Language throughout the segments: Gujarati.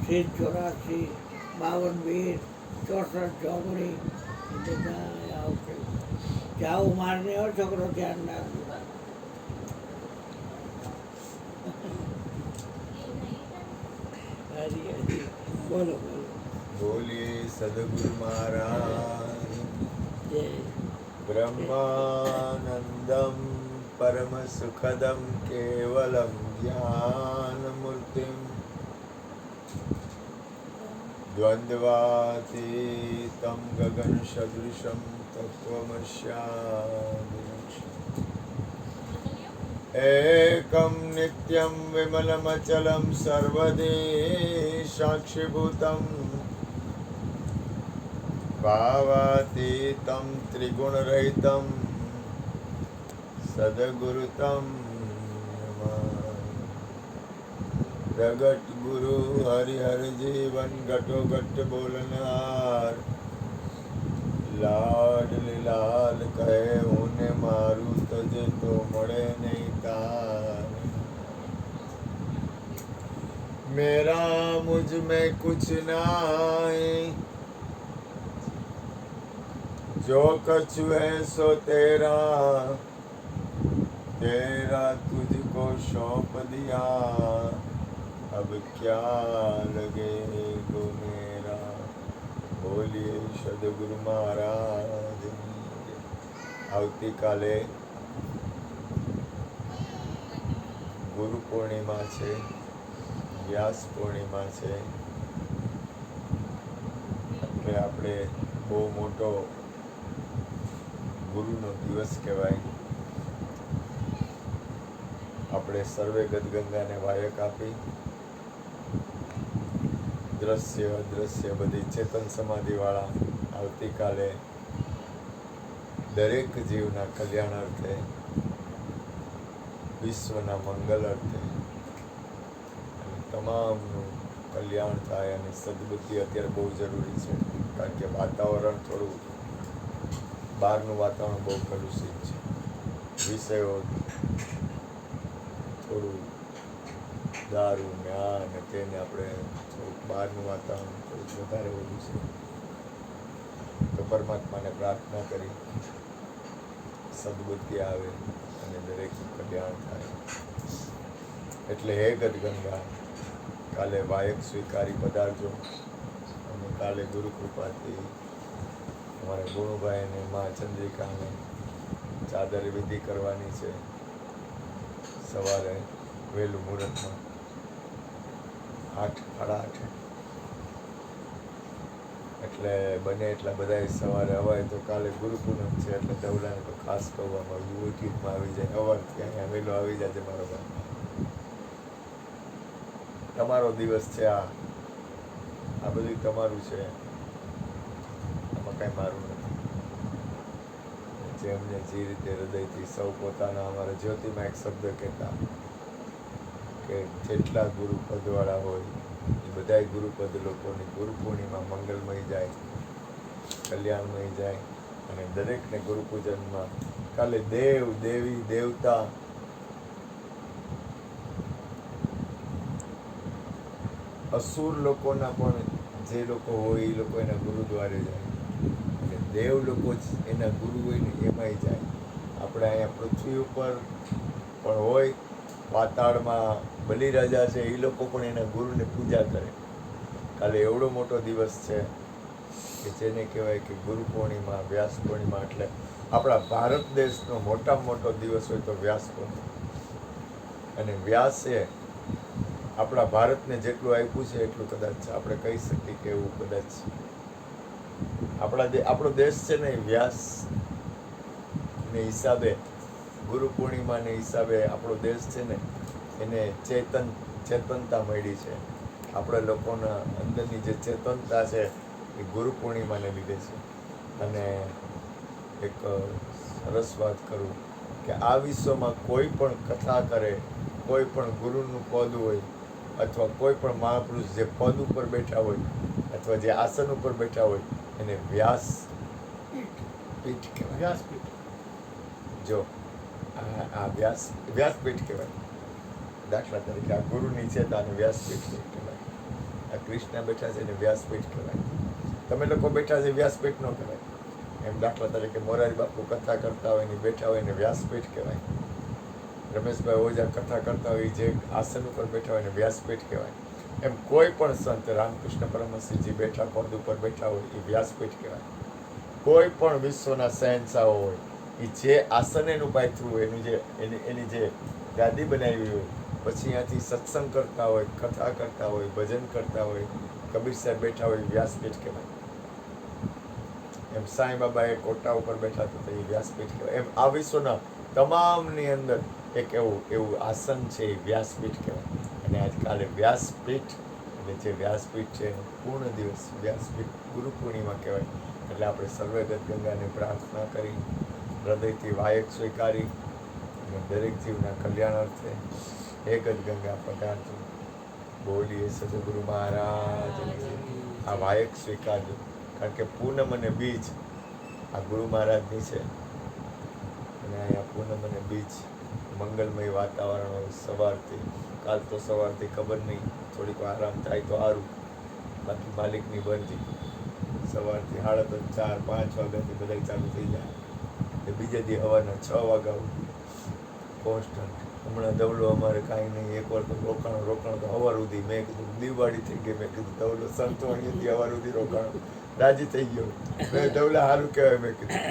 સિદ્ધ 84, 52 વીર, 64 ચોકડી એ બધા આવશે. જાવું મારને હો છોકરો, ધ્યાન રાખજો. હરી હરી બોલો બોલો. બોલીએ સદગુરુ મહારાજ જય. બ્રહ્માનંદમ પરમ સુખદમ કેવલમ જ્ઞાન મૂર્તિમ દ્વંદ્વાતીતમ ગગન સદૃશમ તત્વમસ્યામિ એકમ નિત્યમ વિમલમચલમ સર્વદી સાક્ષીભૂતમ ભાવાતીતમ ત્રિગુણરહિતમ સદગુરુતમ પ્રગટ ગુરુ હરિહર જીવન ઘટો ઘટ બોલનાર લાડલી લાલ કહે હું ને મારું તજે તો મળે નહીં તાર મેરા મુझ में कुछ नहीं जो कछु है सो तेरा तेरा तुझको सौंप दिया अब क्या लगे गो मेरा બોલીએ સદગુરુ મહારાજ. આવતીકાલે ગુરુ પૂર્ણિમા છે, વ્યાસ પૂર્ણિમા છે, એટલે આપણે બહુ મોટો ગુરુનો દિવસ કહેવાય. આપણે સર્વે ગદગંગાને વાયક આપી દ્રશ્ય અદ્રશ્ય બધી ચેતન સમાધિવાળા આવતીકાલે દરેક જીવના કલ્યાણ અર્થે, વિશ્વના મંગલ અર્થે અને તમામનું કલ્યાણ થાય અને સદબુદ્ધિ અત્યારે બહુ જરૂરી છે. કારણ કે વાતાવરણ થોડું, બહારનું વાતાવરણ બહુ કલુષિત છે. વિષયો થોડું દારૂ ને આ ને તેને આપણે થોડુંક બહારનું વાતાવરણ થોડુંક વધારે વધુ છે. તો પરમાત્માને પ્રાર્થના કરી સદબુદ્ધિ આવે અને દરેકનું કલ્યાણ થાય. એટલે હે ગદગંગા, કાલે વાયક સ્વીકારી પધારજો. અને કાલે ગુરુ કૃપાથી અમારા ગુણુભાઈ અને મા ચંદ્રિકાને ચાદર વિધિ કરવાની છે સવારે વહેલું મુહૂર્તમાં 8, સાડા 8. એટલે બને એટલા બધા સવારે અવાય તો કાલે ગુરુ પૂનમ છે એટલે દવડાને તો ખાસ કહેવામાં આવ્યું વિકીટમાં આવી જાય, અવારથી અહીંયા વહેલો આવી જાય મારો ભાઈ. તમારો દિવસ છે આ બધું તમારું છે, આમાં કાંઈ મારું નથી. જેમને જે રીતે હૃદયથી સૌ પોતાના, અમારા જ્યોતિમાં એક શબ્દ કહેતા કે જેટલા ગુરુપદવાળા હોય એ બધાય ગુરુપદ લોકોની ગુરુ પૂર્ણિમા મંગલમય જાય, કલ્યાણમય જાય. અને દરેકને ગુરુ પૂજનમાં કાલે દેવ દેવી દેવતા અસુર લોકોના પણ જે લોકો હોય એ લોકો એના ગુરુદ્વારે જાય અને દેવ લોકો જ એના ગુરુ હોય ને એમાંય જાય. આપણે અહીંયા પૃથ્વી ઉપર પણ હોય, પાતાળમાં બલિરાજા છે એ લોકો પણ એના ગુરુને પૂજા કરે. કાલે એવડો મોટો દિવસ છે કે જેને કહેવાય કે ગુરુ પૂર્ણિમા, વ્યાસ પૂર્ણિમા. એટલે આપણા ભારત દેશનો મોટામાં મોટો દિવસ હોય તો વ્યાસ પૂર્ણિમા. અને વ્યાસે આપણા ભારતને જેટલું આપ્યું છે એટલું કદાચ આપણે કહી શકીએ કે એવું કદાચ આપણો દેશ છે ને વ્યાસ ને હિસાબે, ગુરુ પૂર્ણિમાને હિસાબે આપણો દેશ છે ને એને ચેતનતા મળી છે. આપણા લોકોના અંદરની જે ચેતનતા છે એ ગુરુ પૂર્ણિમાને લીધે છે. અને એક સરસ વાત કરું કે આ વિશ્વમાં કોઈ પણ કથા કરે, કોઈ પણ ગુરુનું પદ હોય અથવા કોઈ પણ મહાપુરુષ જે પદ ઉપર બેઠા હોય અથવા જે આસન ઉપર બેઠા હોય એને વ્યાસ પીઠ કહેવાય. વ્યાસપીઠ. જો આ વ્યાસપીઠ કહેવાય. દાખલા તરીકે આ ગુરુની છે તો આને વ્યાસપીઠ કહેવાય. આ કૃષ્ણ બેઠા છે એને વ્યાસપીઠ કહેવાય. તમે લોકો બેઠા છે વ્યાસપીઠ ન કહેવાય. એમ દાખલા તરીકે મોરારી બાપુ કથા કરતા હોય ને બેઠા હોય એને વ્યાસપીઠ કહેવાય. રમેશભાઈ ઓઝા કથા કરતા હોય જે આસન ઉપર બેઠા હોય એને વ્યાસપીઠ કહેવાય. એમ કોઈ પણ સંત રામકૃષ્ણ પરમહંસજી બેઠા પદ ઉપર બેઠા હોય એ વ્યાસપીઠ કહેવાય. કોઈ પણ વિશ્વના શહેનશાહો હોય એ જે આસન એનું પાથરું હોય એની જે ગાદી બનાવી હોય પછી અહીંયાથી સત્સંગ કરતા હોય, કથા કરતા હોય, ભજન કરતા હોય, કબીર સાહેબ બેઠા હોય વ્યાસપીઠ કહેવાય. એમ સાંઈ બાબા એ કોટા ઉપર બેઠા હતા એ વ્યાસપીઠ કહેવાય. એમ આ વિશ્વના તમામની અંદર એક એવું આસન છે એ વ્યાસપીઠ કહેવાય. અને આજકાલે વ્યાસપીઠ એટલે જે વ્યાસપીઠ છે એનો પૂર્ણ દિવસ વ્યાસપીઠ ગુરુ પૂર્ણિમા કહેવાય. એટલે આપણે સર્વે ગંગાને પ્રાર્થના કરી હૃદયથી વાયક સ્વીકારી અને દરેક જીવના કલ્યાણ અર્થે હે ગંગા પધારજો. બોલીએ સદગુરુ મહારાજ. આ વાયક સ્વીકારજો કારણ કે પૂનમ અને બીજ આ ગુરુ મહારાજની છે. અને અહીંયા પૂનમ અને બીજ મંગલમય વાતાવરણ હોય સવારથી. કાલ તો સવારથી ખબર નહીં, થોડીક આરામ થાય તો સારું, બાકી માલિકની મરજી. સવારથી 4:30, 5 વાગ્યાથી બધા ચાલુ થઈ જાય એટલે બીજે દી સવારના 6 વાગ્યા કોન્સ્ટન્ટ. હમણાં ધવલો અમારે કાંઈ નહીં, એકવાર તો રોકાણ તો સવાર સુધી. મેં કીધું દિવાળી થઈ ગઈ, મેં કીધું ધવલો સંતવાણીથી સવાર સુધી રોકાણ, રાજી થઈ ગયો. મેં ધવલા સારું કહેવાય, મેં કીધું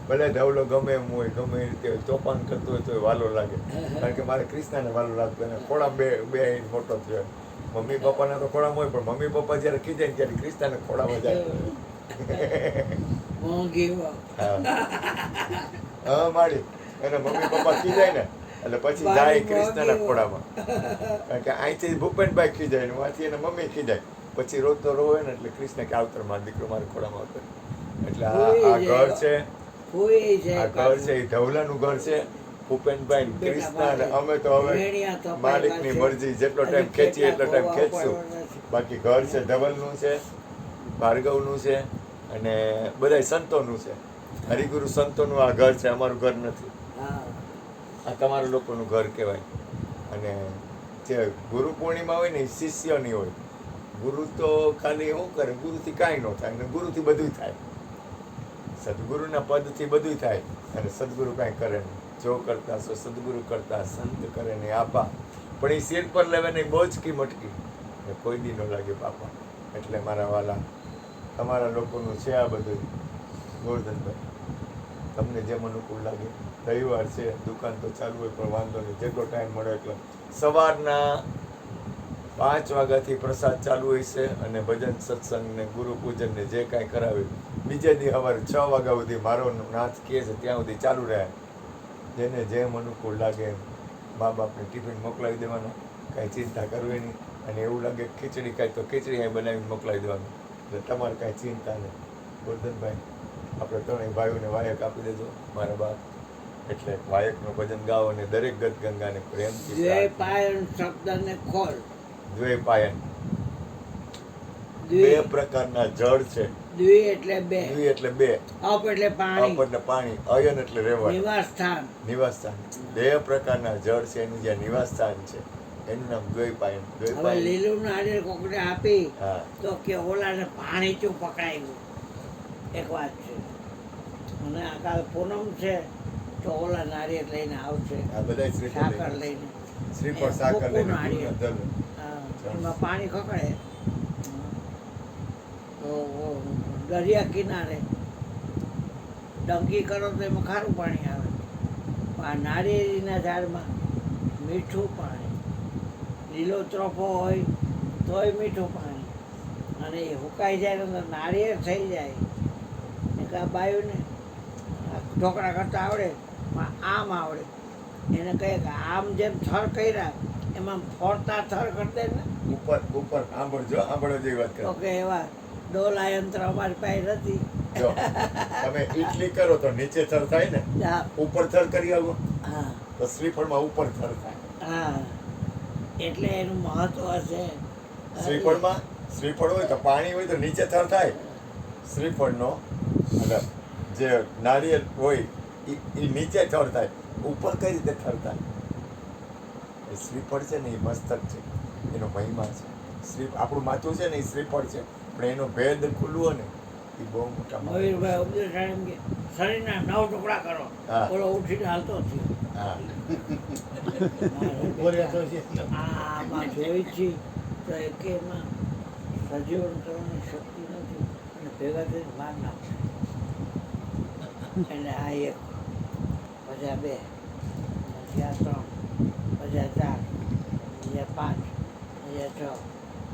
ભલે ધવલો ગમે એમ હોય, ગમે એ રીતે તોફાન કરતો હોય તો વાલો લાગે. કારણ કે મારે કૃષ્ણને વાલો લાગતો એને ખોળા બે મોટો થયો. મમ્મી પપ્પાના તો ખોળામાં હોય પણ મમ્મી પપ્પા જ્યારે ખીજાય ત્યારે કૃષ્ણને ખોળામાં જાય. હા માડી એને મમ્મી પપ્પા ખીજાય ને એટલે પછી જાય કૃષ્ણના ખોળામાં. કારણ કે અહીંથી ભૂપેનભાઈ ખીજાય ને ત્યાંથી એને મમ્મી ખીજાય, પછી રોજ તો રોવે ને એટલે કૃષ્ણ કે આવતર મારો દીકરો મારે ખોળામાં આવતો. એટલે આ ઘર છે, આ ઘર છે એ ધવલાનું ઘર છે. ભૂપેનભાઈ કૃષ્ણ અને અમે તો હવે માલિકની મરજી, જેટલો ટાઈમ ખેંચીએ એટલો ટાઈમ ખેંચશું. બાકી ઘર છે ધવલનું છે, ભાર્ગવનું છે અને બધા સંતોનું છે. હરિગુરુ સંતોનું આ ઘર છે, અમારું ઘર નથી. આ તમારા લોકોનું ઘર કહેવાય. અને જે ગુરુ પૂર્ણિમા હોય ને એ શિષ્યની હોય. ગુરુ તો ખાલી શું કરે, ગુરુથી કાંઈ ન થાય ને ગુરુથી બધું થાય. સદગુરુના પદથી બધું થાય અને સદગુરુ કાંઈ કરે નહીં. જો કરતા સો સદગુરુ કરતા સંત કરે ને આપા. પણ એ શેર પર લેવે નહીં બોજકી મટકી ને કોઈ દી ન લાગે બાપા. એટલે મારા વાલા તમારા લોકોનું છે આ બધું. ગોરધનભાઈ તમને જેમ અનુકૂળ લાગે. રવિવાર છે, દુકાન તો ચાલુ હોય પણ વાંધો નહીં, જેટલો ટાઈમ મળે એટલો. સવારના 5 વાગ્યાથી પ્રસાદ ચાલુ હોય છે અને ભજન સત્સંગ ને ગુરુ પૂજન ને જે કાંઈ કરાવે બીજે દી સવારે 6 વાગ્યા સુધી મારો નાથ કહે છે ત્યાં સુધી ચાલુ રહે. જેને જેમ અનુકૂળ લાગે એમ મા બાપને ટિફિન મોકલાવી દેવાનો, કાંઈ ચિંતા કરવી નહીં. અને એવું લાગે ખીચડી કાંઈ તો ખીચડી અહીં બનાવીને મોકલાવી દેવાનું, એટલે તમારે કાંઈ ચિંતા નહીં. ગોરધનભાઈ આપણે ત્રણેય ભાઈઓને વાયક આપી દેજો મારા બાપ. એટલે વાયકનું ભજન ગાઓ અને દરેક ગત ગંગાને પ્રેમથી દ્વૈપાયન શબ્દને ખોલ. દ્વૈપાયન બે પ્રકારના જળ છે. દ્વિ એટલે બે, દ્વિ એટલે બે, અપ એટલે પાણી, અપ એટલે પાણી, અયન એટલે રહેવાનું, નિવાસ સ્થાન. નિવાસ સ્થાન. બે પ્રકારના જળ છે, એનું જ્યાં નિવાસ સ્થાન છે એનું નામ દ્વૈપાયન. હવે લીલું નાળિયેર કોકને આપી હા તો કે ઓલાને પાણી ચું પકડાયું, એક વાત છે. અને આ કાલ પૂનમ છે તો ઓલા નાળિયેર લઈને આવશે, આ બધા સાકર લઈને. શ્રીફળ સાકર લઈને નાળિયેર. દલ. હા, એમાં પાણી ખકડે તો દરિયા કિનારે ડંકી કરો તો એમાં ખારું પાણી આવે. આ નાળિયેરીના ઝાડમાં મીઠું પાણી, લીલો ત્રોફો હોય તોય મીઠું પાણી. અને એ હુકાઈ જાય તો નાળિયેર થઈ જાય. એક આ બાયુને ઢોકળા કરતા આવડે પણ આમ આવડે. એને કહે કે આમ જેમ થર કર્યા એમાં ફોડતા થર કરતે ને ઉપર ઉપર આંબળો જેવી વાત તો કરો. કે એવા ડોલા યંત્ર અમારી પાસે નથી. જો તમે ઇડલી કરો તો નીચે થર થાય ને, હા ઉપર થર કરી આવો હા તો શ્રીફળમાં ઉપર થર થાય. હા, એટલે એનું મહત્વ છે. શ્રીફળમાં શ્રીફળ હોય તો પાણી હોય તો નીચે થર થાય. શ્રીફળનો એટલે જે નારિયેળ હોય એ નીચે થર થાય, ઉપર કઈ રીતે થર થાય? એ શ્રીફળ છે ને એ મસ્તક છે, એનો મહિમા છે. શ્રી આપણું માથું છે ને એ શ્રીફળ છે પણ એનો ભેદ ખુલવો ને એ બહુ મોટા મયુરભાઈ ઉપદેશ એમ કે શરીરના 9 ટુકડા કરો. હા. બોલો ઉઠીને હાલતો થયો. હા આમાં જોઈ છે તો એકેયમાં સજીવન કરવાની શક્તિ નથી અને ભેગા થઈને માર નાખશે. એટલે આ 1, પછી આ 2, પછી આ 3, પછી આ 4, પછી આ 5, પછી આ 6,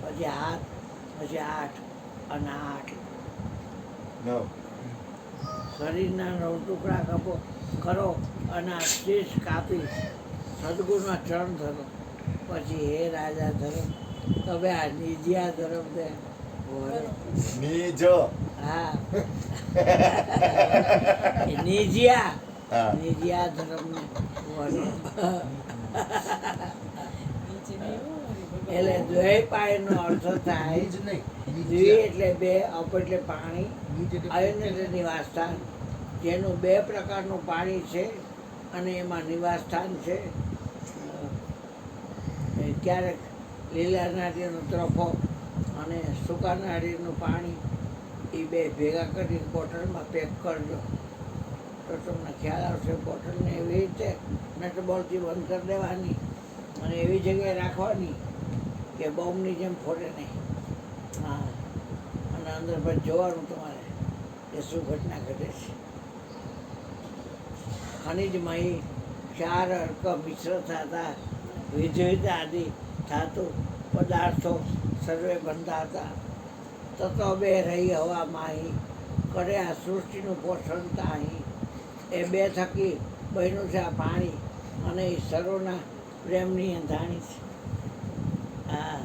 પછી આ 7, પછી આ 8 અને આ 8. No. શરીરના 9 ટુકડા કરો અને આ શીશ કાપી સદગુરુના ચરણ ધરો. પછી હે રાજા ધર્મ તમે આ નિજિયા ધર્મ દે વરે. નિજ હા એ નિજિયા હા નિજિયા ધર્મ ને વરે. એટલે દ્વય પાયનો અર્થ થાય દ્વિ એટલે 2, અપ એટલે પાણી, અયન એટલે નિવાસસ્થાન. જેનું 2 પ્રકારનું પાણી છે અને એમાં નિવાસસ્થાન છે. ક્યારેક લીલા નાળિયેરનો ત્રફો અને સૂકા નાળિયેરનું પાણી એ 2 ભેગા કરી બોટલમાં પેક કરજો તો તમને ખ્યાલ આવશે. બોટલને એવી રીતે નટબોલ્ટથી બંધ કરી દેવાની અને એવી જગ્યાએ રાખવાની કે બોમ્બની જેમ ફોટે નહીં. હા અને અંદર પછી જોવાનું તમારે કે શું ઘટના ઘટે છે. ખનિજમય 4 અર્ક મિશ્ર થતા વિદ્યુત આદિ ધાતુ પદાર્થો સર્વે બંધાતા તત્વ 2 રહી હવા માહી કરે આ સૃષ્ટિનું પોષણ તાહી. એ 2 થકી બન્યું છે આ પાણી અને એ સર્વના પ્રેમની અંધાણી છે. હા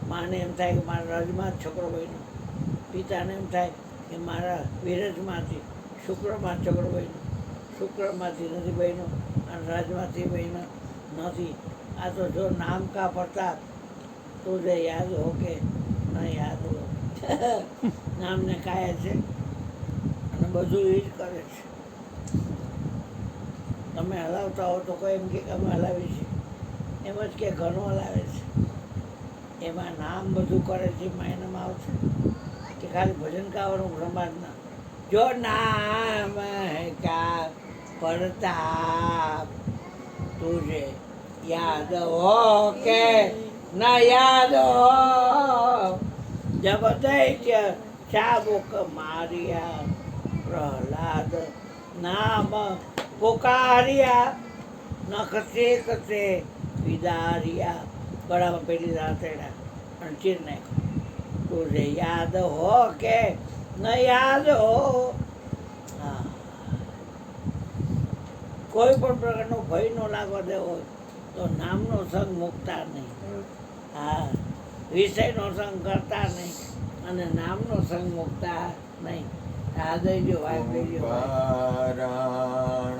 માને એમ થાય કે મારા રજમાં જ છોકરો બન્યો, પિતાને એમ થાય કે મારા વિરજમાંથી શુક્રમાં છોકરો બન્યો, શુક્રમાંથી નથી બન્યો અને રાજમાંથી બન્યો નથી. આ તો જો નામ કા પ્રતાપ તુજે યાદ હો કે ન યાદ હો. નામને કાયા છે અને બધું એ જ કરે છે. તમે હલાવતા હો તો કોઈ એમ કે અમે હલાવી છે એમ જ કે ઘણું હલાવે છે. એમાં નામ બધું કરે છે એમાં એનામાં આવશે કે ખાલી ભજન ગાવાનું બ્રહ્માંડના જો નામ હે કા પ્રતાપ તુજે યાદ હો કે ન યાદ હો. જબ દૈત્ય ચાબુક માર્યા પ્રહલાદ નામ પુકાર્યા નખ કસે વિદાર્યા. ગળામાં પેલી રાતેડા અને ચીર નાખ્યો. તુજે યાદ હો કે ન યાદ હો. હા કોઈ પણ પ્રકારનો ભય ન લાગવા દેવો તો નામનો સંગ મૂકતા નહીં. હા વિષયનો સંગ કરતા નહીં અને નામનો સંગ મૂકતા નહીં. આ દઈ જો વાય ઓંકારાણ